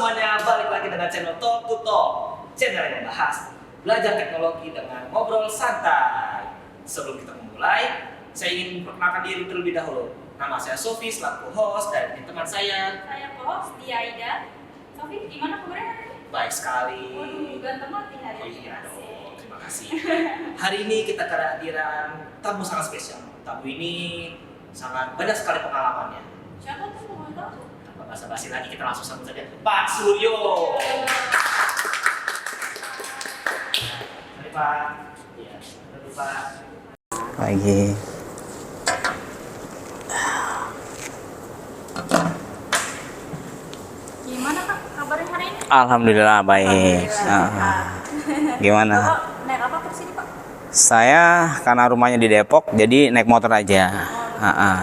semuanya, balik lagi dengan channel Talk to Talk, channel yang membahas belajar teknologi dengan ngobrol santai. Sebelum kita memulai, saya ingin memperkenalkan diri terlebih dahulu. Nama saya Sofi, selaku host, dan ini teman saya. Saya co-host Dia Aida. Sofi, gimana kabarnya hari ini? Baik sekali. Waduh, ganteng banget nih hari Oh ini. iya dong, terima kasih. Hari ini kita kehadiran tamu sangat spesial. Tamu ini sangat banyak sekali pengalamannya. Siapa tuh mau tahu? Tanpa basa-basi lagi, kita langsung sambut saja Pak Suryo. Hai Pak. Iya, halo Pak. Pagi. Gimana Kak kabarnya hari ini? Alhamdulillah baik. Gimana? Bapak naik apa ke sini Pak? Saya karena rumahnya di Depok, jadi naik motor aja.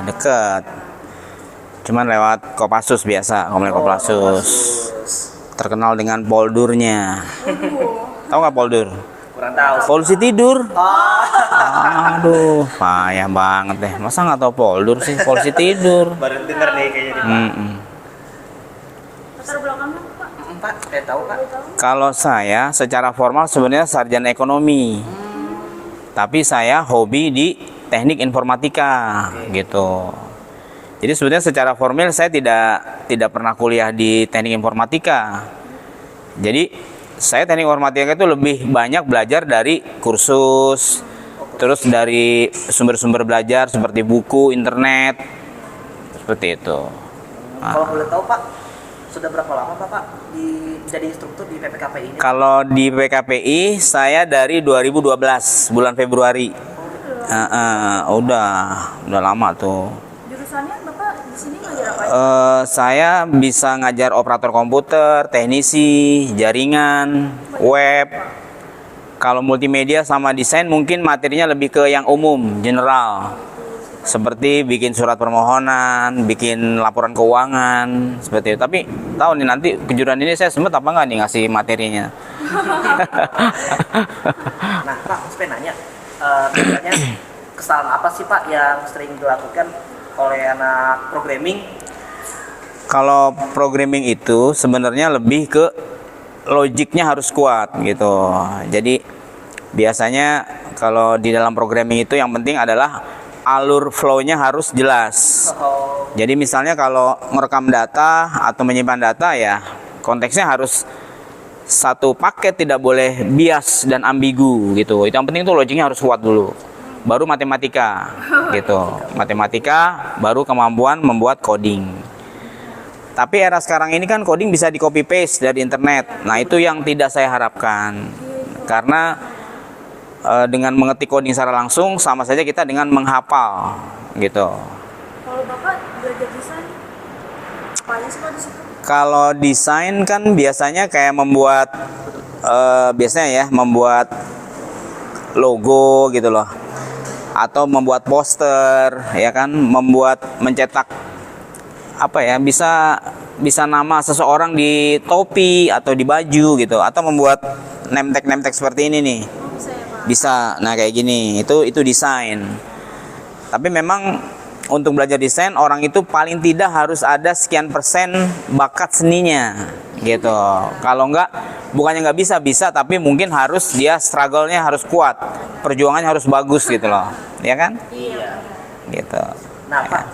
Deket. Cuman lewat Kopassus biasa, Komplek Kopassus. Terkenal dengan poldurnya. Waduh. Tahu nggak poldur? Kurang tahu. Polusi tidur. Aduh, payah banget deh. Masa nggak tahu poldur sih? Polusi tidur. Baru denger nih kayaknya nih Pak. Latar belakangnya Pak? Pak, saya tahu Pak. Kalau saya secara formal sebenarnya sarjana ekonomi. Tapi saya hobi di teknik informatika gitu. Jadi sebenarnya secara formal saya tidak pernah kuliah di teknik informatika. Jadi saya teknik informatika itu lebih banyak belajar dari kursus, terus dari sumber-sumber belajar seperti buku, internet, seperti itu. Kalau boleh tahu Pak, sudah berapa lama Pak jadi instruktur di PPKPI ini? Kalau di PKPI saya dari 2012 bulan Februari. Udah lama tuh. Jurusannya Bapak di sini ngajar apa? Saya bisa ngajar operator komputer, teknisi, jaringan, web. Kalau multimedia sama desain mungkin materinya lebih ke yang umum, general. Seperti bikin surat permohonan, bikin laporan keuangan, seperti itu. Tapi tahu nih nanti kejuruan ini saya sempat apa nggak nih ngasih materinya? Nah Pak, saya pengen nanya, biasanya kesalahan apa sih Pak yang sering dilakukan oleh anak programming? Kalau programming itu sebenarnya lebih ke logiknya harus kuat gitu. Jadi biasanya kalau di dalam programming itu yang penting adalah alur flow-nya harus jelas. Jadi misalnya kalau merekam data atau menyimpan data ya konteksnya harus satu paket, tidak boleh bias dan ambigu gitu. Itu yang penting tuh logiknya harus kuat dulu. Baru matematika gitu. Matematika baru kemampuan membuat coding. Tapi era sekarang ini kan coding bisa di copy paste dari internet. Nah, itu yang tidak saya harapkan. Karena dengan mengetik coding secara langsung sama saja kita dengan menghafal gitu. Kalau Bapak belajar desain, apa aja sih Pak di situ? Kalau desain kan biasanya kayak membuat membuat logo gitu loh. Atau membuat poster ya kan, mencetak apa ya, bisa nama seseorang di topi atau di baju gitu, atau membuat name tag seperti ini nih. Bisa ya Pak? Bisa. Nah, kayak gini, itu desain. Tapi memang untuk belajar desain orang itu paling tidak harus ada sekian persen bakat seninya gitu. Kalau enggak, bukannya nggak bisa, tapi mungkin harus dia struggle-nya harus kuat, perjuangannya harus bagus gitu loh, ya kan? Iya. Gitu. Nah Pak,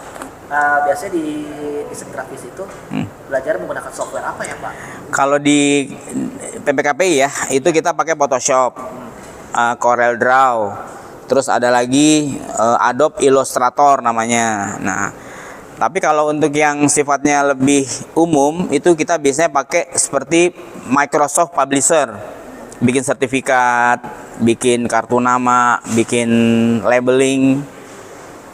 biasanya di desain grafis itu belajar menggunakan software apa ya Pak? Kalau di PPKPI ya, itu kita pakai Photoshop, Corel Draw, terus ada lagi Adobe Illustrator namanya. Nah, tapi kalau untuk yang sifatnya lebih umum itu kita biasanya pakai seperti Microsoft Publisher, bikin sertifikat, bikin kartu nama, bikin labeling,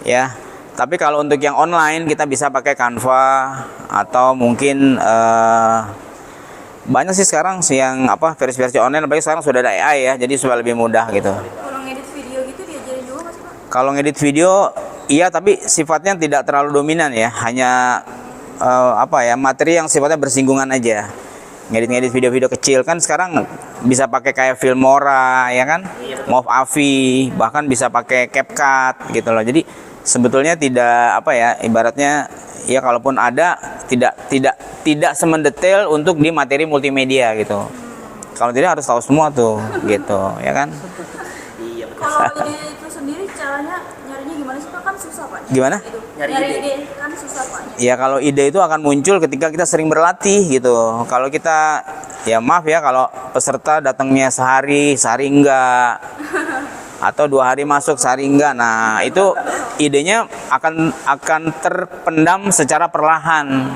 ya. Tapi kalau untuk yang online kita bisa pakai Canva atau mungkin banyak sih sekarang sih yang versi online, apalagi sekarang sudah ada AI ya, jadi supaya lebih mudah gitu. Kalau ngedit video gitu diajarin juga nggak sih Pak? Kalau ngedit video iya, tapi sifatnya tidak terlalu dominan ya, hanya materi yang sifatnya bersinggungan aja. Ngedit video-video kecil kan sekarang bisa pakai kayak Filmora ya kan, Movavi, bahkan bisa pakai CapCut gitu loh. Jadi sebetulnya tidak ibaratnya ya kalaupun ada tidak semendetail untuk di materi multimedia gitu. Kalau tidak harus tahu semua tuh gitu, ya kan? Iya betul. Kalau ide itu sendiri caranya nyarinya gimana sih Pak? Kan susah Pak. Gimana? Itu. Nyari Nyari ide. ide kan susah Pak. Ya kalau ide itu akan muncul ketika kita sering berlatih gitu. Kalau kita, ya maaf ya kalau peserta datangnya sehari enggak, atau 2 hari masuk sehari enggak, nah itu idenya akan terpendam secara perlahan.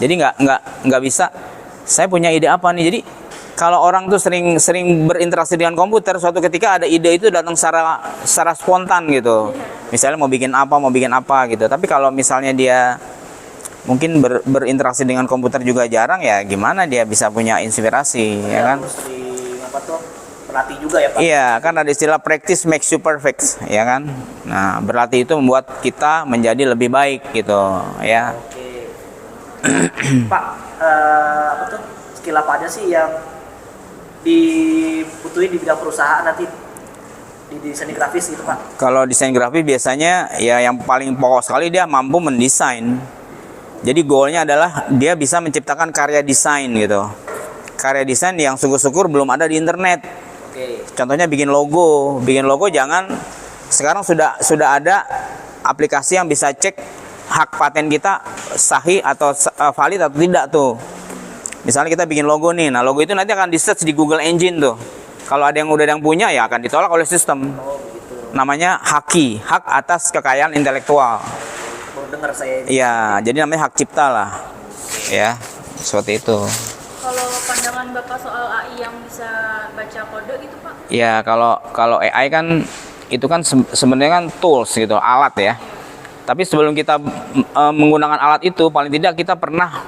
Jadi nggak bisa. Saya punya ide apa nih? Jadi kalau orang tuh sering berinteraksi dengan komputer, suatu ketika ada ide itu datang secara spontan gitu. Misalnya mau bikin apa gitu. Tapi kalau misalnya dia mungkin berinteraksi dengan komputer juga jarang, ya gimana dia bisa punya inspirasi, ya kan? Harus di apa tuh berlatih juga ya Pak. Iya, kan ada istilah practice makes you perfect, ya kan? Nah, berlatih itu membuat kita menjadi lebih baik gitu, ya. Oke. Pak, apa tuh skill apa aja sih yang dibutuhin di bidang perusahaan nanti di desain grafis gitu Pak? Kalau desain grafis biasanya ya yang paling pokok sekali dia mampu mendesain. Jadi goalnya adalah dia bisa menciptakan karya desain gitu. Karya desain yang syukur-syukur belum ada di internet. Oke. Contohnya bikin logo jangan sekarang sudah ada aplikasi yang bisa cek hak paten kita sahih atau valid atau tidak tuh. Misalnya kita bikin logo nih, nah logo itu nanti akan di-search di Google Engine tuh. Kalau ada yang punya ya akan ditolak oleh sistem. Oh begitu. Namanya hak atas kekayaan intelektual. Baru dengar saya ini. Iya, jadi namanya hak cipta lah. Ya, seperti itu. Kalau pandangan Bapak soal AI yang bisa baca kode itu Pak? Ya, kalau AI kan itu kan sebenarnya kan tools gitu, alat ya. Tapi sebelum kita menggunakan alat itu, paling tidak kita pernah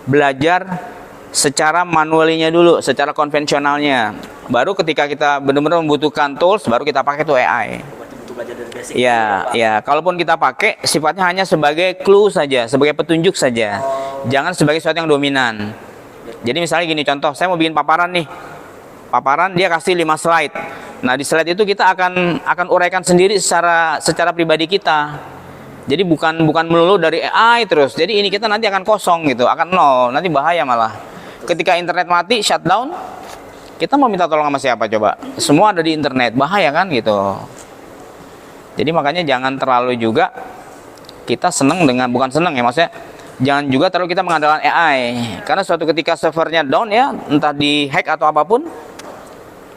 belajar secara manualnya dulu, secara konvensionalnya. Baru ketika kita benar-benar membutuhkan tools, baru kita pakai tuh AI. Berarti butuh belajar dari basic. Ya, ya. Kalaupun kita pakai, sifatnya hanya sebagai clue saja, sebagai petunjuk saja. Jangan sebagai sesuatu yang dominan. Jadi misalnya gini, contoh, saya mau bikin paparan nih. Paparan dia kasih 5 slide. Nah, di slide itu kita akan uraikan sendiri secara pribadi kita. Jadi bukan melulu dari AI terus. Jadi ini kita nanti akan kosong gitu, akan nol. Nanti bahaya malah. Ketika internet mati, shutdown, kita mau minta tolong sama siapa coba? Semua ada di internet, bahaya kan gitu. Jadi makanya jangan terlalu juga kita bukan seneng ya, maksudnya jangan juga terlalu kita mengandalkan AI. Karena suatu ketika servernya down ya, entah di hack atau apapun,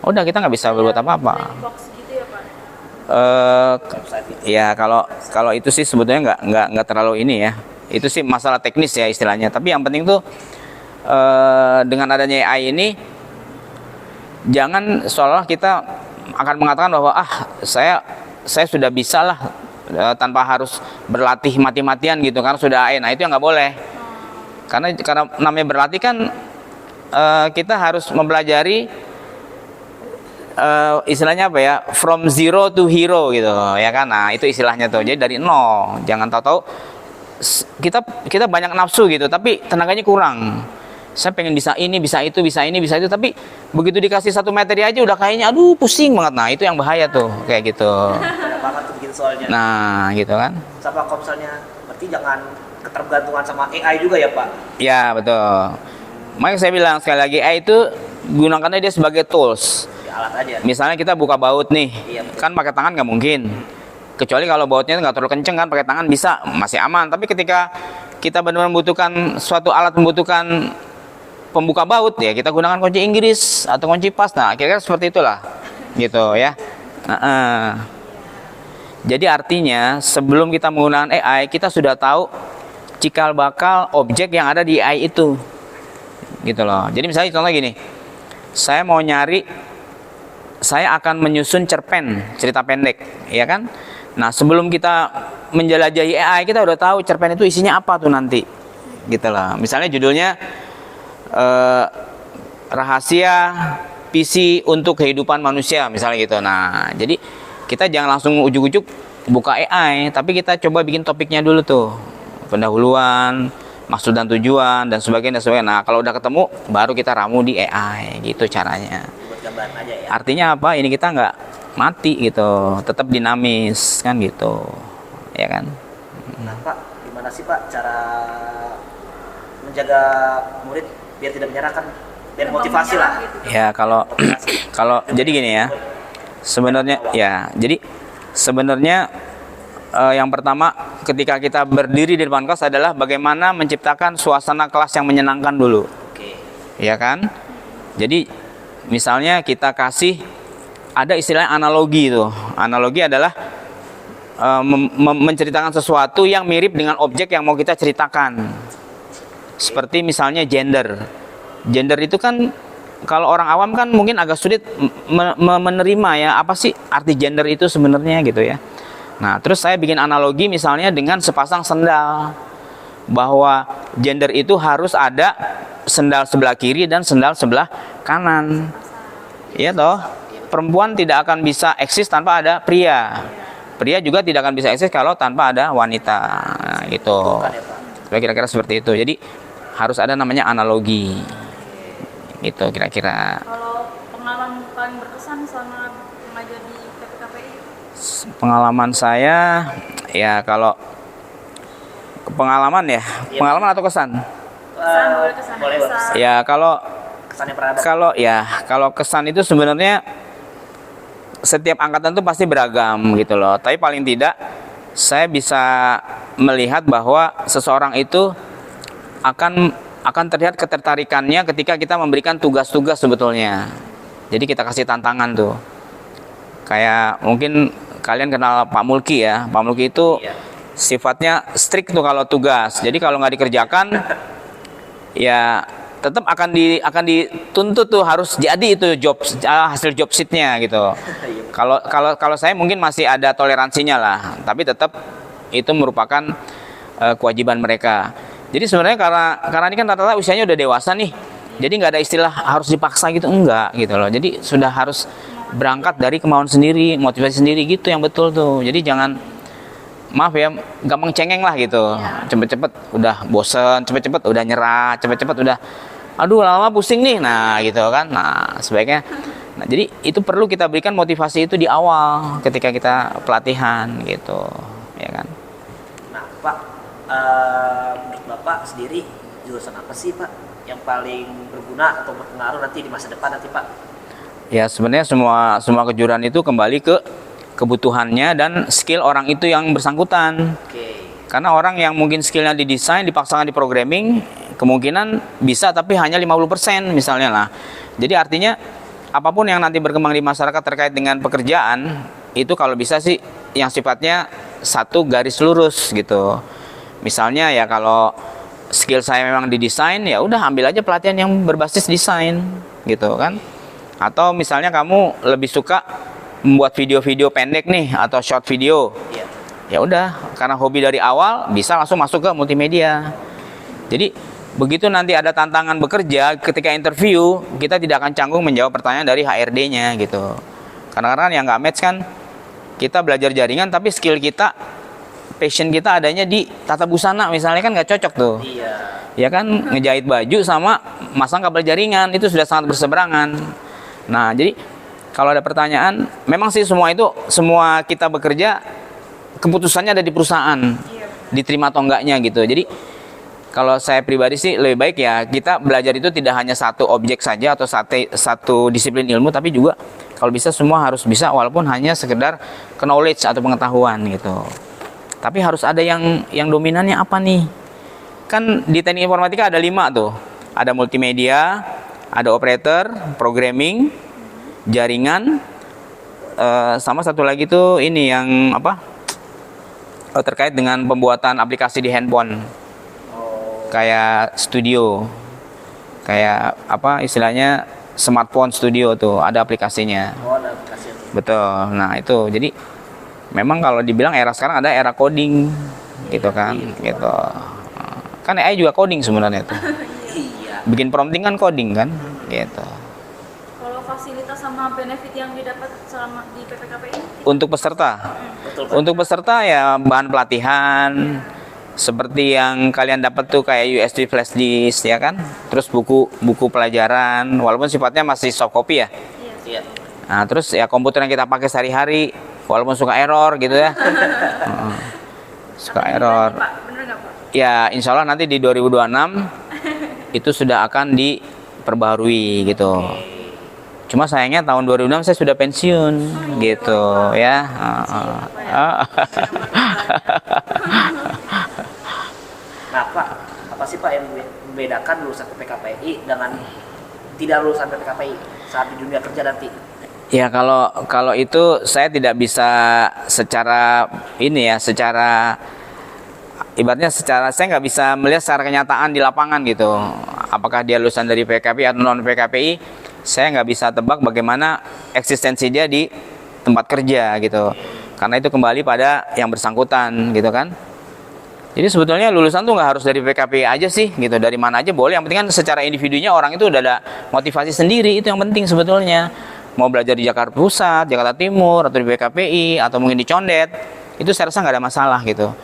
udah kita nggak bisa berbuat apa-apa. Black box gitu ya Pak? Ya kalau itu sih sebetulnya nggak terlalu ini ya. Itu sih masalah teknis ya istilahnya. Tapi yang penting tuh dengan adanya AI ini, jangan seolah kita akan mengatakan bahwa saya sudah bisa lah tanpa harus berlatih mati-matian gitu karena sudah AI. Nah itu yang nggak boleh. Karena namanya berlatih kan kita harus mempelajari istilahnya apa ya, from zero to hero gitu ya kan. Nah itu istilahnya tuh, jadi dari nol. Jangan tahu-tahu kita banyak nafsu gitu tapi tenaganya kurang. Saya pengen bisa ini, bisa itu, tapi begitu dikasih satu materi aja udah kayaknya aduh pusing banget. Nah itu yang bahaya tuh kayak gitu. Banyak banget tuh bikin soalnya. Nah gitu kan. Sama kalau misalnya berarti jangan ketergantungan sama AI juga ya Pak? Ya betul. Makanya saya bilang sekali lagi, AI itu gunakannya dia sebagai tools. Ya, alat aja. Misalnya kita buka baut nih, Iya, betul. kan pakai tangan nggak mungkin. Kecuali kalau bautnya nggak terlalu kenceng kan, pakai tangan bisa, masih aman. Tapi ketika kita benar-benar membutuhkan suatu alat, membutuhkan pembuka baut, ya kita gunakan kunci Inggris atau kunci pas. Nah kira-kira seperti itulah, gitu ya. Jadi artinya sebelum kita menggunakan AI, kita sudah tahu cikal bakal objek yang ada di AI itu, gitu loh. Jadi misalnya contoh gini, saya akan menyusun cerpen cerita pendek, ya kan? Nah sebelum kita menjelajahi AI, kita udah tahu cerpen itu isinya apa tuh nanti, gitu loh. Misalnya judulnya rahasia PC untuk kehidupan manusia misalnya gitu. Nah jadi kita jangan langsung ujuk-ujuk buka AI, tapi kita coba bikin topiknya dulu tuh, pendahuluan, maksud dan tujuan dan sebagainya. Nah kalau udah ketemu baru kita ramu di AI, gitu caranya. Buat gambaran aja ya. Artinya apa, ini kita nggak mati gitu, tetap dinamis kan gitu, ya kan. Nah Pak, gimana gimana sih Pak cara menjaga murid biar tidak menyerah kan, biar motivasi lah. Gitu. Ya kalau jadi gini ya. Sebenarnya yang pertama ketika kita berdiri di depan kelas adalah bagaimana menciptakan suasana kelas yang menyenangkan dulu. Oke. Ya kan? Jadi misalnya kita kasih ada istilah analogi itu. Analogi adalah menceritakan sesuatu yang mirip dengan objek yang mau kita ceritakan. Seperti misalnya gender. Gender itu kan kalau orang awam kan mungkin agak sulit menerima ya, apa sih arti gender itu sebenarnya gitu ya. Nah, terus saya bikin analogi misalnya dengan sepasang sendal. Bahwa gender itu harus ada sendal sebelah kiri dan sendal sebelah kanan. Iya toh? Perempuan tidak akan bisa eksis tanpa ada pria. Pria juga tidak akan bisa eksis kalau tanpa ada wanita. Nah, gitu. Kira-kira seperti itu. Jadi harus ada namanya analogi. Gitu kira-kira. Kalau pengalaman paling berkesan selama mengajar di PPKPI? Pengalaman saya ya kalau pengalaman ya, pengalaman atau kesan? Boleh kesan. Boleh, Pak. Ya kalau Kesan yang pernah ada. kalau kesan itu sebenarnya setiap angkatan itu pasti beragam gitu loh. Tapi paling tidak saya bisa melihat bahwa seseorang itu akan terlihat ketertarikannya ketika kita memberikan tugas-tugas sebetulnya. Jadi kita kasih tantangan tuh. Kayak mungkin kalian kenal Pak Mulki ya. Pak Mulki itu sifatnya strict tuh kalau tugas. Jadi kalau nggak dikerjakan ya tetap akan dituntut tuh harus jadi itu hasil job sheet-nya gitu. Kalau saya mungkin masih ada toleransinya lah, tapi tetap itu merupakan kewajiban mereka. Jadi sebenarnya karena ini kan rata-rata usianya udah dewasa nih, jadi nggak ada istilah harus dipaksa gitu, enggak gitu loh. Jadi sudah harus berangkat dari kemauan sendiri, motivasi sendiri gitu yang betul tuh. Jadi jangan, maaf ya, gampang cengeng lah gitu. Cepet-cepet udah bosen, cepet-cepet udah nyerah, cepet-cepet udah aduh lama-lama pusing nih, nah gitu kan. Nah sebaiknya, jadi itu perlu kita berikan motivasi itu di awal ketika kita pelatihan gitu, ya kan. Nah Pak, menurut Bapak sendiri jurusan apa sih Pak yang paling berguna atau berpengaruh nanti di masa depan nanti Pak? Ya sebenarnya semua kejuruan itu kembali ke kebutuhannya dan skill orang itu yang bersangkutan. Oke. Karena orang yang mungkin skillnya di desain dipaksakan di programming kemungkinan bisa tapi hanya 50% misalnya lah. Jadi artinya apapun yang nanti berkembang di masyarakat terkait dengan pekerjaan itu kalau bisa sih yang sifatnya satu garis lurus gitu. Misalnya ya kalau skill saya memang di desain ya udah ambil aja pelatihan yang berbasis desain gitu kan. Atau misalnya kamu lebih suka membuat video-video pendek nih atau short video. Ya udah, karena hobi dari awal bisa langsung masuk ke multimedia. Jadi begitu nanti ada tantangan bekerja ketika interview, kita tidak akan canggung menjawab pertanyaan dari HRD-nya gitu. Karena yang nggak match kan kita belajar jaringan tapi skill kita, passion kita adanya di tata busana misalnya kan nggak cocok tuh. Iya. Ya kan ngejahit baju sama masang kabel jaringan itu sudah sangat berseberangan. Nah, jadi kalau ada pertanyaan, memang sih semua kita bekerja keputusannya ada di perusahaan. Diterima atau enggaknya gitu. Jadi kalau saya pribadi sih lebih baik ya kita belajar itu tidak hanya satu objek saja atau satu disiplin ilmu, tapi juga kalau bisa semua harus bisa walaupun hanya sekedar knowledge atau pengetahuan gitu. Tapi harus ada yang dominannya apa nih? Kan di teknik informatika ada 5 tuh. Ada multimedia, ada operator, programming, jaringan, sama satu lagi tuh ini yang apa? Terkait dengan pembuatan aplikasi di handphone. Kayak studio. Kayak apa istilahnya smartphone studio tuh, ada aplikasinya. Oh, ada aplikasi. Betul. Nah, itu. Jadi memang kalau dibilang era sekarang ada era coding gitu kan, gitu. Kan AI juga coding sebenarnya tuh. Iya. Bikin prompting kan coding kan, gitu. Kalau fasilitas sama benefit yang didapat selama di PPKPI? Untuk peserta, Betul Pak. untuk peserta ya bahan pelatihan seperti yang kalian dapat tuh kayak USB flash disk ya kan, terus buku pelajaran walaupun sifatnya masih soft copy ya. Iya. Nah terus ya komputer yang kita pakai sehari-hari walaupun suka error gitu ya. Suka error. Pak, bener nggak Pak? Ya, insya Allah nanti di 2026 itu sudah akan diperbaharui gitu. Cuma sayangnya tahun 2006 saya sudah pensiun gitu ya. Nah Pak, apa sih Pak yang membedakan lulusan PPKPI dengan tidak lulusan PPKPI saat di dunia kerja nanti? Ya kalau itu saya tidak bisa secara ini ya, secara ibaratnya secara saya nggak bisa melihat secara kenyataan di lapangan gitu. Apakah dia lulusan dari PKPI atau non PKPI, saya nggak bisa tebak bagaimana eksistensi dia di tempat kerja gitu. Karena itu kembali pada yang bersangkutan gitu kan. Jadi sebetulnya lulusan tuh nggak harus dari PKPI aja sih gitu, dari mana aja boleh. Yang penting kan secara individunya orang itu udah ada motivasi sendiri, itu yang penting sebetulnya. Mau belajar di Jakarta Pusat, Jakarta Timur, atau di PKPI, atau mungkin di Condet, itu saya rasa nggak ada masalah gitu.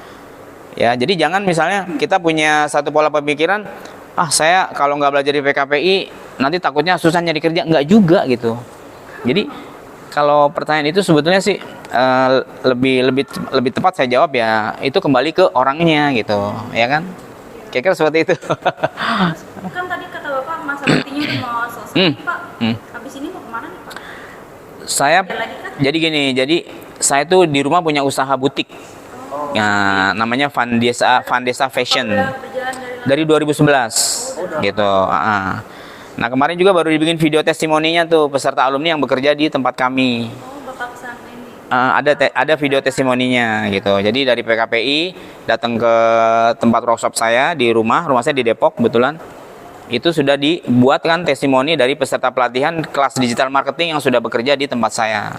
Ya, jadi jangan misalnya kita punya satu pola pemikiran, saya kalau nggak belajar di PKPI nanti takutnya susah nyari kerja, nggak juga gitu. Jadi kalau pertanyaan itu sebetulnya sih lebih tepat saya jawab ya itu kembali ke orangnya gitu, ya kan? Kira-kira seperti itu. Kan tadi kata Bapak masa baktinya udah mau selesai, Pak. Habis ini mau kemana nih, Pak? Saya jadi gini, jadi saya tuh di rumah punya usaha butik. Nah, namanya Vandesa Fashion. Dari 2011 gitu. Nah, kemarin juga baru dibikin video testimoninya tuh peserta alumni yang bekerja di tempat kami. Bapak kesana ini. Ada video testimoninya gitu. Jadi dari PKPI datang ke tempat workshop saya di rumah saya di Depok kebetulan. Itu sudah dibuatkan testimoni dari peserta pelatihan kelas digital marketing yang sudah bekerja di tempat saya.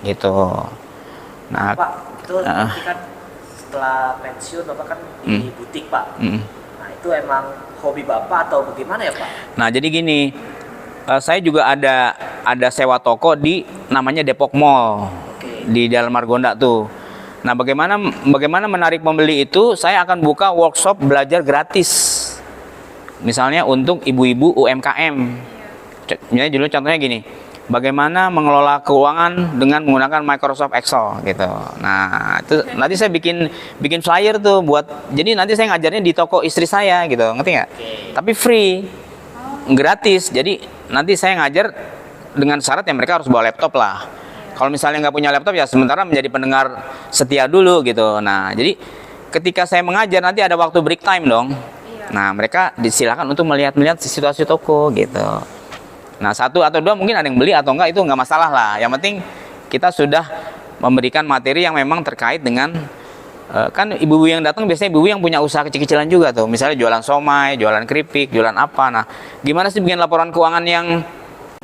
Gitu. Nah, Pak, itu nanti kan setelah pensiun Bapak kan di butik Pak. Nah, itu emang hobi Bapak atau bagaimana ya Pak? Nah, jadi gini, saya juga ada sewa toko di namanya Depok Mall. Di Dalam Margonda tuh. Nah, bagaimana menarik pembeli itu, saya akan buka workshop belajar gratis. Misalnya untuk ibu-ibu UMKM. Misalnya dulu contohnya gini, bagaimana mengelola keuangan dengan menggunakan Microsoft Excel gitu. Nah, itu nanti saya bikin flyer tuh buat, jadi nanti saya ngajarnya di toko istri saya gitu, ngerti nggak? Tapi free, gratis. Jadi nanti saya ngajar dengan syarat yang mereka harus bawa laptop lah. Kalau misalnya nggak punya laptop ya sementara menjadi pendengar setia dulu gitu. Nah, jadi ketika saya mengajar nanti ada waktu break time dong. Nah, mereka disilakan untuk melihat situasi toko gitu. Nah, satu atau dua mungkin ada yang beli atau enggak, itu enggak masalah lah. Yang penting kita sudah memberikan materi yang memang terkait dengan kan ibu-ibu yang datang biasanya ibu-ibu yang punya usaha kecil-kecilan juga tuh. Misalnya jualan somai, jualan keripik, jualan apa. Nah, gimana sih bikin laporan keuangan yang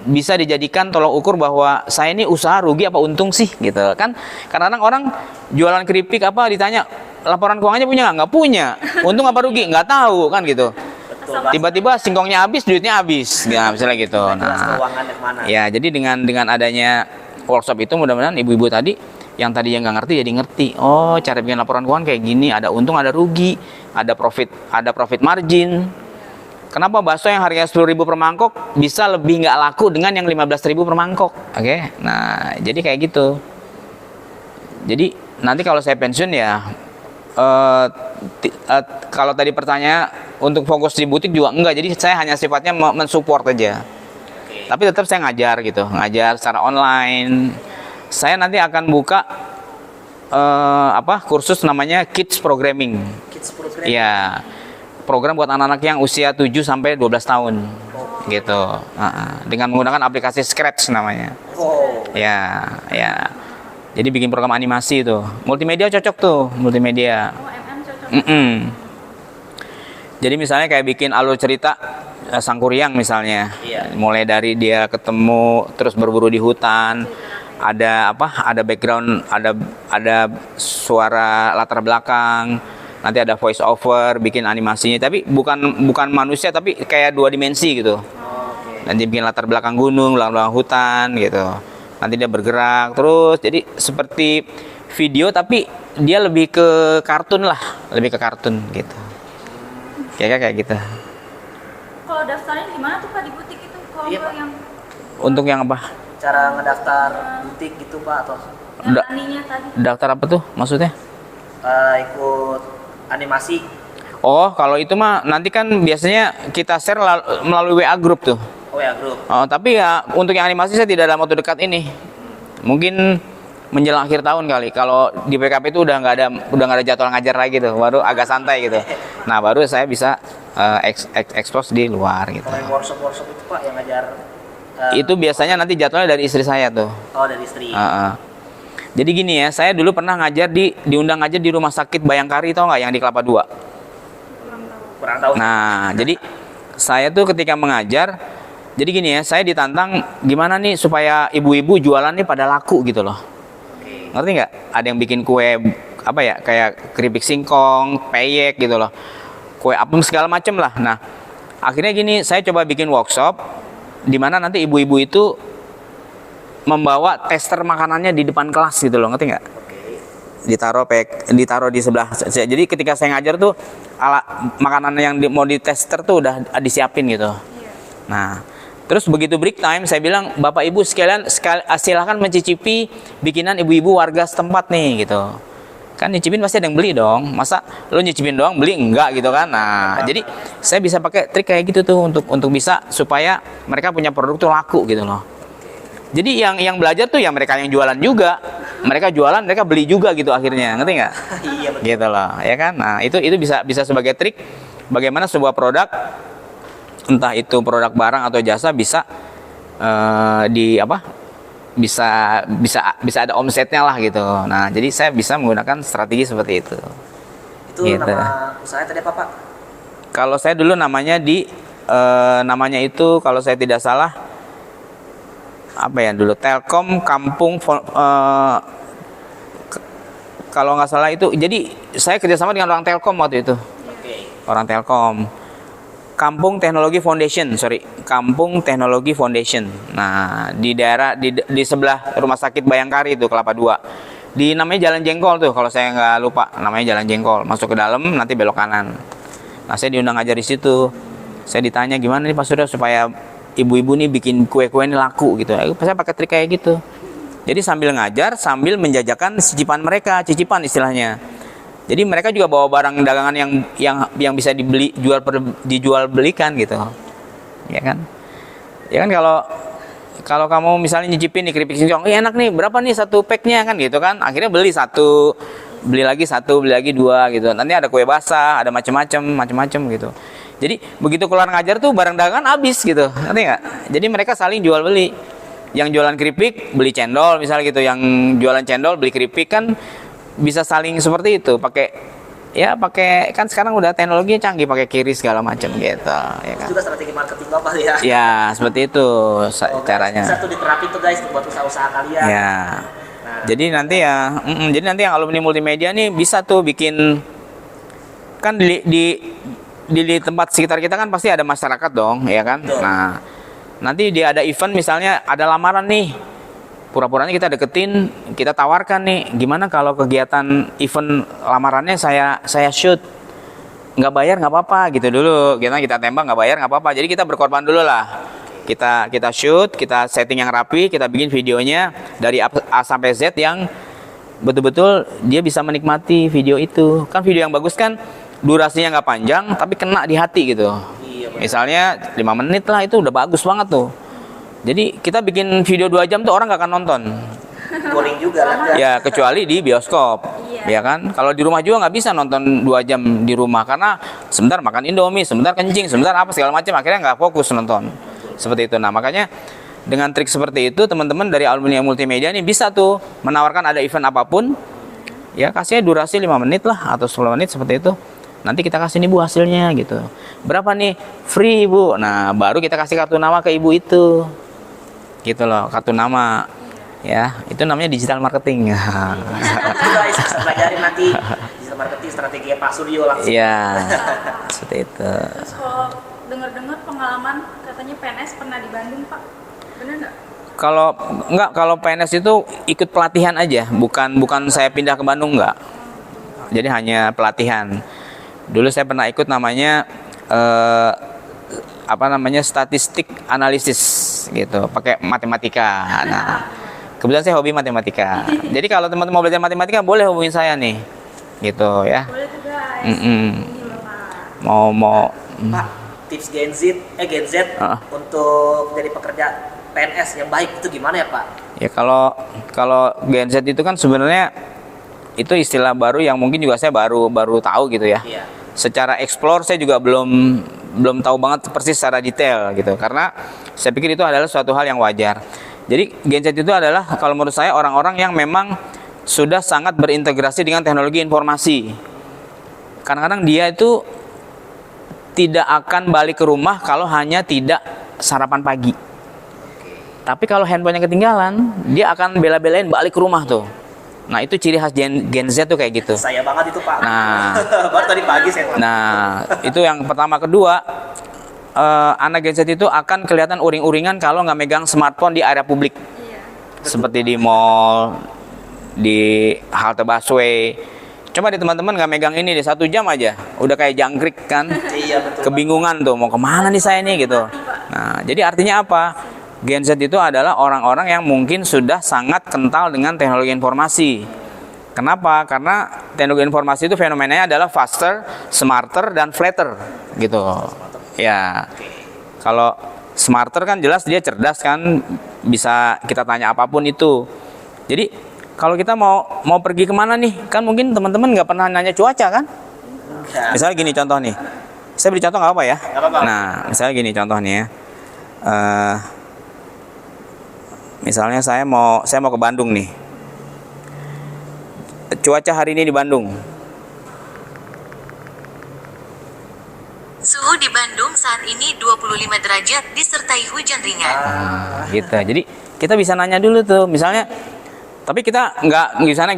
bisa dijadikan tolok ukur bahwa saya ini usaha rugi apa untung sih gitu kan. Kadang-kadang orang jualan keripik apa ditanya laporan keuangannya punya nggak punya, untung apa rugi nggak tahu kan gitu. Tiba-tiba singkongnya habis, duitnya habis, ya misalnya gitu. Nah, ya jadi dengan adanya workshop itu mudah-mudahan ibu-ibu tadi yang nggak ngerti jadi ngerti. Oh, cara bikin laporan keuangan kayak gini, ada untung, ada rugi, ada profit margin. Kenapa bakso yang harganya 10.000 per mangkok bisa lebih nggak laku dengan yang 15.000 per mangkok? Oke, nah jadi kayak gitu. Jadi nanti kalau saya pensiun ya, kalau tadi pertanyaan untuk fokus di butik juga enggak. Jadi saya hanya sifatnya mensupport aja. Tapi tetap saya ngajar gitu, ngajar secara online. Saya nanti akan buka kursus namanya Kids Programming. Ya. Program buat anak-anak yang usia 7 sampai 12 tahun. Gitu. Dengan menggunakan aplikasi Scratch namanya. Ya. Jadi bikin program animasi itu. Multimedia cocok tuh, multimedia. Jadi misalnya kayak bikin alur cerita Sangkuriang misalnya. Mulai dari dia ketemu terus berburu di hutan, ada background, ada suara latar belakang. Nanti ada voice over, bikin animasinya, tapi bukan manusia, tapi kayak 2 dimensi gitu. Nanti bikin latar belakang gunung, belakang hutan gitu. Nanti dia bergerak terus, jadi seperti video tapi dia lebih ke kartun gitu. Kayak gitu. Kalau daftarnya gimana tuh Pak di butik itu? Kalau yang untuk yang apa? Cara ngedaftar butik gitu Pak atau? Yang tadinya tadi. Daftar apa tuh maksudnya? Ikut animasi Oh, kalau itu mah nanti kan biasanya kita share melalui WA group tuh. Oh ya grup. Oh, tapi ya untuk yang animasi saya tidak dalam waktu dekat ini. Mungkin menjelang akhir tahun kali. Kalau di PKP itu udah nggak ada jadwal ngajar lagi tuh, baru agak santai gitu. Nah, baru saya bisa expose di luar gitu. Kalau yang workshop itu Pak yang ngajar Itu biasanya nanti jadwalnya dari istri saya tuh. oh dari istri. Jadi gini ya, saya dulu pernah ngajar diundang ngajar di rumah sakit Bayangkari, tau nggak, yang di Kelapa II. Kurang tahu. Nah, jadi saya tuh ketika mengajar, jadi gini ya, saya ditantang gimana nih supaya ibu-ibu jualan nih pada laku gitu loh. Oke. Ngerti nggak? Ada yang bikin kue apa ya, kayak keripik singkong, peyek gitu loh, kue apem segala macem lah. Nah, akhirnya gini, saya coba bikin workshop di mana nanti ibu-ibu itu membawa tester makanannya di depan kelas gitu loh, ngerti nggak? Ditaruh di sebelah. Jadi ketika saya ngajar tuh makanan yang mau ditester tuh udah disiapin gitu. Nah, terus begitu break time saya bilang, Bapak Ibu sekalian silahkan mencicipi bikinan ibu-ibu warga setempat nih gitu. Kan nyicipin pasti ada yang beli dong. Masa lo nyicipin doang beli enggak gitu kan. Nah, jadi saya bisa pakai trik kayak gitu tuh untuk bisa supaya mereka punya produk tuh laku gitu loh. Jadi yang belajar tuh ya mereka yang jualan juga. Mereka jualan, mereka beli juga gitu akhirnya. Ngerti nggak? Iya betul. Gitu loh, ya kan? Nah, itu bisa sebagai trik bagaimana sebuah produk, entah itu produk barang atau jasa, bisa bisa ada omsetnya lah gitu. Nah, jadi saya bisa menggunakan strategi seperti itu. Itu Gitu. nama usaha tadi apa Pak? Kalau saya dulu namanya namanya itu kalau saya tidak salah apa ya dulu, Telkom Kampung kalau nggak salah itu. Jadi saya kerjasama dengan orang Telkom waktu itu. Oke. Orang Telkom. Kampung Teknologi Foundation, Kampung Teknologi Foundation. Nah, di daerah di sebelah Rumah Sakit Bayangkari itu, Kelapa II. Di namanya Jalan Jengkol tuh, kalau saya nggak lupa, namanya Jalan Jengkol. Masuk ke dalam nanti belok kanan. Nah, saya diundang ngajar di situ. Saya ditanya gimana nih Pak Surya supaya ibu-ibu nih bikin kue-kue ini laku gitu. Saya pakai trik kayak gitu. Jadi sambil ngajar, sambil menjajakan cicipan mereka, cicipan istilahnya. Jadi mereka juga bawa barang dagangan yang bisa dijual belikan gitu, ya kan? Ya kan, kalau kamu misalnya nyicipin nih keripik singkong, enak nih, berapa nih satu packnya kan gitu kan? Akhirnya beli satu, beli lagi satu, beli lagi dua gitu. Nanti ada kue basah, ada macam-macam gitu. Jadi begitu keluar ngajar tuh barang dagangan habis gitu, ngerti nggak? Jadi mereka saling jual beli. Yang jualan keripik beli cendol misalnya gitu, yang jualan cendol beli keripik, kan bisa saling seperti itu. Pakai kan sekarang udah teknologinya canggih, pakai QRIS segala macam gitu, ya kan? Itu juga strategi marketing Bapak ya. Ya seperti itu caranya. Bisa tuh diterapin tuh guys buat usaha-usaha kalian. Ya. Nah, Jadi nanti yang alumni multimedia nih bisa tuh bikin, kan di tempat sekitar kita kan pasti ada masyarakat dong, ya kan? Betul. Nah, nanti dia ada event misalnya, ada lamaran nih, pura-puranya kita deketin, kita tawarkan nih, gimana kalau kegiatan event lamarannya saya shoot, nggak bayar nggak apa-apa gitu dulu, kita tembak nggak bayar nggak apa-apa, jadi kita berkorban dulu lah, kita shoot, kita setting yang rapi, kita bikin videonya dari A sampai Z yang betul-betul dia bisa menikmati video itu. Kan video yang bagus kan durasinya nggak panjang tapi kena di hati gitu. iya, betul. Misalnya 5 menit lah, itu udah bagus banget tuh. Jadi kita bikin video 2 jam tuh orang gak akan nonton. Boring juga lah. Ya kecuali di bioskop. Iya. Ya kan? Kalau di rumah juga nggak bisa nonton 2 jam di rumah, karena sebentar makan Indomie, sebentar kencing, sebentar apa segala macam, akhirnya nggak fokus nonton. Seperti itu. Nah, makanya dengan trik seperti itu teman-teman dari alumni multimedia ini bisa tuh menawarkan ada event apapun. Ya kasihnya durasi 5 menit lah atau 10 menit seperti itu. Nanti kita kasih nih Bu hasilnya gitu. Berapa nih? Free Bu. Nah, baru kita kasih kartu nama ke ibu itu. Gitu loh, kartu nama. Ya, itu namanya digital marketing. Guys, bisa pelajarin nanti digital marketing strategi Pak Suryo langsung. Iya. Seperti itu. Terus kalau dengar-dengar pengalaman katanya PNS pernah di Bandung Pak, bener nggak? Kalau PNS itu ikut pelatihan aja, bukan saya pindah ke Bandung, enggak. Jadi hanya pelatihan. Dulu saya pernah ikut namanya statistik analisis gitu, pakai matematika. Nah, kebetulan saya hobi matematika. Jadi kalau teman-teman mau belajar matematika boleh hubungin saya nih, gitu ya. Boleh tuh guys. Mm-mm. Ini Bapak. mau Pak, tips Gen Z untuk jadi pekerja PNS yang baik itu gimana ya Pak? Ya kalau Gen Z itu kan sebenarnya itu istilah baru yang mungkin juga saya baru tahu gitu ya. Iya. Secara explore saya juga belum tahu banget persis secara detail gitu, karena saya pikir itu adalah suatu hal yang wajar. Jadi Gen Z itu adalah kalau menurut saya orang-orang yang memang sudah sangat berintegrasi dengan teknologi informasi. Kadang-kadang dia itu tidak akan balik ke rumah kalau hanya tidak sarapan pagi. Tapi kalau handphonenya ketinggalan, dia akan bela-belain balik ke rumah tuh. Nah itu ciri khas Gen Z tuh kayak gitu. Saya banget itu Pak. Nah, baru tadi pagi saya. nah itu yang pertama. Kedua, anak Gen Z itu akan kelihatan uring-uringan kalau nggak megang smartphone di area publik, Iya. seperti di mall, di halte busway. Coba di teman-teman nggak megang ini di 1 jam aja, udah kayak jangkrik kan? Iya betul. Kebingungan tuh mau kemana nih saya nih gitu. Nah jadi artinya apa? Gen Z itu adalah orang-orang yang mungkin sudah sangat kental dengan teknologi informasi. Kenapa? Karena teknologi informasi itu fenomenanya adalah faster, smarter, dan flatter gitu. Ya, kalau smarter kan jelas dia cerdas kan, bisa kita tanya apapun itu. Jadi kalau kita mau pergi kemana nih, kan mungkin teman-teman nggak pernah nanya cuaca kan? Misalnya gini contoh nih, saya beri contoh nggak apa ya? Nggak apa-apa. Nah, misalnya gini contoh nih ya. Misalnya saya mau ke Bandung nih. Cuaca hari ini di Bandung. Suhu di Bandung saat ini 25 derajat disertai hujan ringan. Gitu. Jadi kita bisa nanya dulu tuh, misalnya. Tapi kita nggak misalnya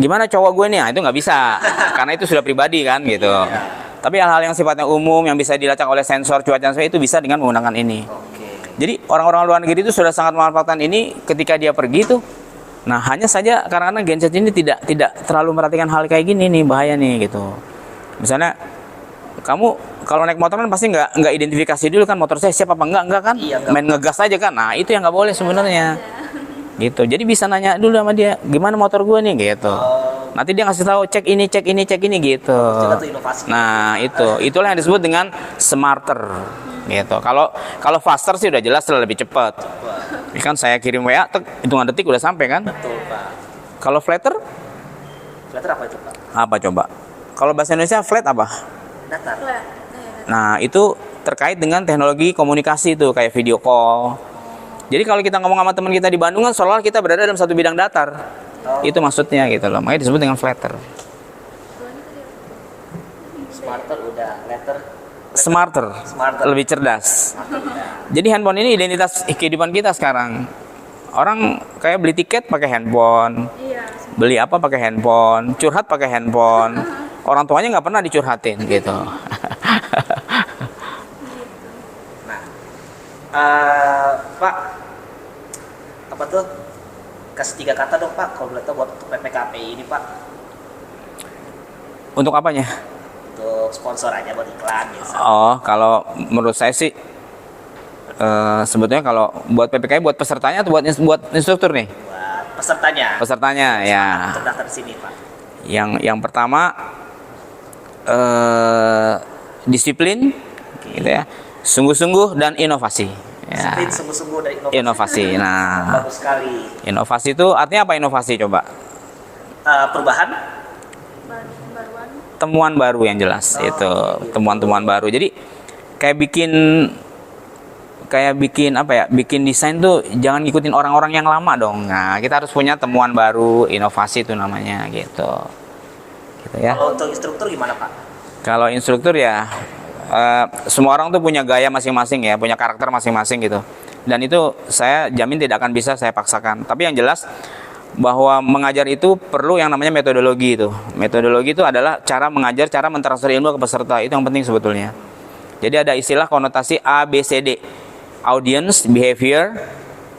gimana cowok gue nih, nah, itu nggak bisa, karena itu sudah pribadi kan gitu. Tapi hal-hal yang sifatnya umum yang bisa dilacak oleh sensor cuaca itu bisa dengan menggunakan ini. Jadi orang-orang luar negeri itu sudah sangat memanfaatkan ini ketika dia pergi tuh. Nah hanya saja karena Gen Z ini tidak terlalu memperhatikan hal kayak gini nih, bahaya nih gitu. Misalnya kamu kalau naik motor kan pasti nggak identifikasi dulu kan motor saya siapa apa enggak kan? Iya, main ngegas aja kan. Nah itu yang nggak boleh sebenarnya. Gitu. Jadi bisa nanya dulu sama dia gimana motor gue nih gitu. Nanti dia ngasih tahu cek ini gitu. Itu inovasi. Nah itulah yang disebut dengan smarter gitu. Kalau faster sih udah jelas lebih cepat. Ini kan saya kirim WA, hitungan detik udah sampai kan. Betul Pak. Kalau flatter Apa itu Pak? apa coba? Kalau bahasa Indonesia flat apa? Datar. Flat. Nah itu terkait dengan teknologi komunikasi itu kayak video call. Jadi kalau kita ngomong sama teman kita di Bandung kan seolah kita berada dalam satu bidang datar. Itu maksudnya gitu loh. Makanya disebut dengan flatter. Smarter udah, letter Smarter. Lebih cerdas. Jadi handphone ini identitas kehidupan kita sekarang. Orang kayak beli tiket pakai handphone, Iya. beli apa pakai handphone, curhat pakai handphone. Orang tuanya nggak pernah dicurhatin gitu. Pak, apa tuh? Kasih 3 kata dong Pak, kalau boleh tahu buat PPKP ini Pak. Untuk apanya? Untuk sponsor aja buat iklan biasa. Oh, kalau menurut saya sih sebetulnya kalau buat PPKI buat pesertanya atau buat instruktur nih? Buat pesertanya. Pesertanya ya. Untuk daftar di sini Pak. Yang pertama disiplin, gitu ya, sungguh-sungguh dan inovasi. Ya. Disiplin, sungguh-sungguh dari Inovasi. Nah, Bagus sekali. inovasi itu artinya apa inovasi coba? Perubahan. Baruan. Temuan baru yang jelas itu temuan-temuan baru. Jadi kayak bikin apa ya? Bikin desain tuh jangan ngikutin orang-orang yang lama dong. Nah, kita harus punya temuan baru, inovasi itu namanya gitu. Gitu ya. Kalau untuk instruktur gimana Pak? Kalau instruktur ya semua orang tuh punya gaya masing-masing ya, punya karakter masing-masing gitu. Dan itu saya jamin tidak akan bisa saya paksakan. Tapi yang jelas bahwa mengajar itu perlu yang namanya metodologi itu. Metodologi itu adalah cara mengajar, cara mentransfer ilmu ke peserta. Itu yang penting sebetulnya. Jadi ada istilah konotasi A, B, C, D. Audience, behavior,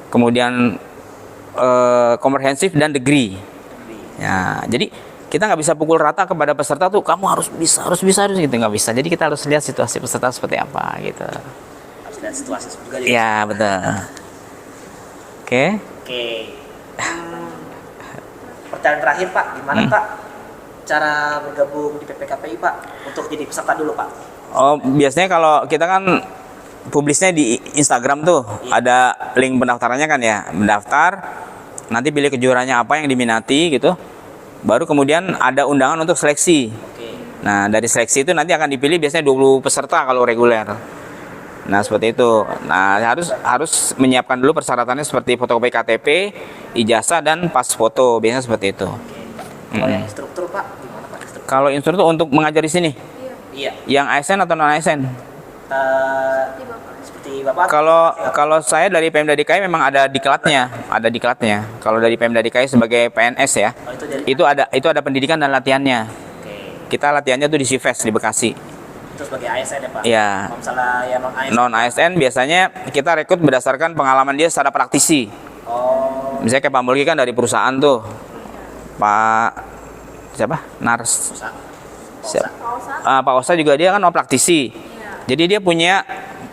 kemudian comprehensive dan degree. Ya, jadi kita nggak bisa pukul rata kepada peserta tuh kamu harus bisa gitu, nggak bisa. Jadi kita harus lihat situasi peserta seperti apa gitu. Harus lihat situasi juga. Ya betul. Oke. Oke. Pertanyaan terakhir Pak, gimana Pak cara bergabung di PPKPI Pak untuk jadi peserta dulu Pak? Oh, biasanya kalau kita kan publisnya di Instagram tuh, ada link pendaftarannya kan ya. Mendaftar, nanti pilih kejuaraannya apa yang diminati gitu. Baru kemudian ada undangan untuk seleksi. Oke. Nah, dari seleksi itu nanti akan dipilih biasanya 20 peserta kalau reguler. Nah, seperti itu. Nah, harus menyiapkan dulu persyaratannya seperti fotokopi KTP, ijazah dan pas foto. Biasanya seperti itu. Kalau yang instruktur Pak, gimana Pak instruktur? Kalau instruktur untuk mengajar di sini, Iya. yang ASN atau non ASN? Seperti Bapak. Kalau saya dari Pemda DKI memang ada diklatnya. Kalau dari Pemda DKI sebagai PNS ya, Oh, itu dari itu ada pendidikan dan latihannya. Oke. Kita latihannya tuh di Cives di Bekasi. Itu sebagai ASN ya Pak? Iya. Kalau misalnya yang non ASN. Non ASN biasanya kita rekrut berdasarkan pengalaman dia secara praktisi. Oh, Misalnya kayak Pak Mulki kan dari perusahaan tuh. Pak siapa? Nars. susah. Siapa? Pausa. Pak Osa juga dia kan praktisi. Iya. Jadi dia punya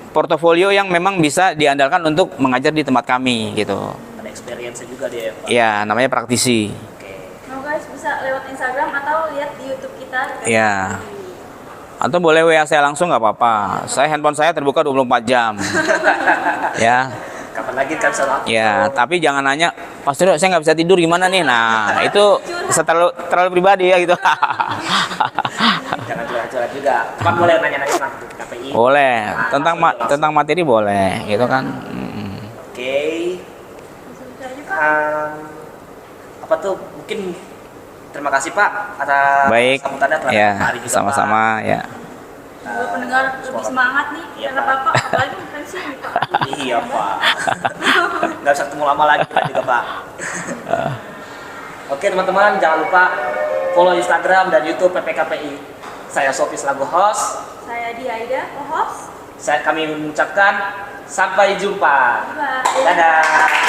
portofolio yang memang bisa diandalkan untuk mengajar di tempat kami gitu. Ada experience juga dia ya Pak? Ya, namanya praktisi. Oke. Nah guys bisa lewat Instagram atau lihat di YouTube kita. Iya. Atau boleh WA saya langsung nggak apa-apa. Handphone saya terbuka 24 jam. Ya. Kapan lagi kan sama aku? Ya, tapi jangan nanya, Mas Dodo saya nggak bisa tidur gimana nih? Nah, itu terlalu pribadi ya gitu. Jangan curhat-curhat juga. Pak boleh nanya-nanya tentang KPI? Boleh, Nah, tentang materi boleh, gitu kan. Oke. Bisa aja Pak. Apa tuh mungkin terima kasih Pak atas Baik, sambutannya terhadap ya, hari juga sama-sama ya. Semoga pendengar lebih semangat nih Iya, karena Pak. Bapak apalagi pensiun Pak. Pak. Iya Pak. Nggak bisa ketemu lama lagi kita juga Pak. Oke teman-teman jangan lupa follow Instagram dan YouTube PPKPI. Saya Sofi selaku host. Saya Diaida, co-host. Kami mengucapkan sampai jumpa. Bye. Dadah.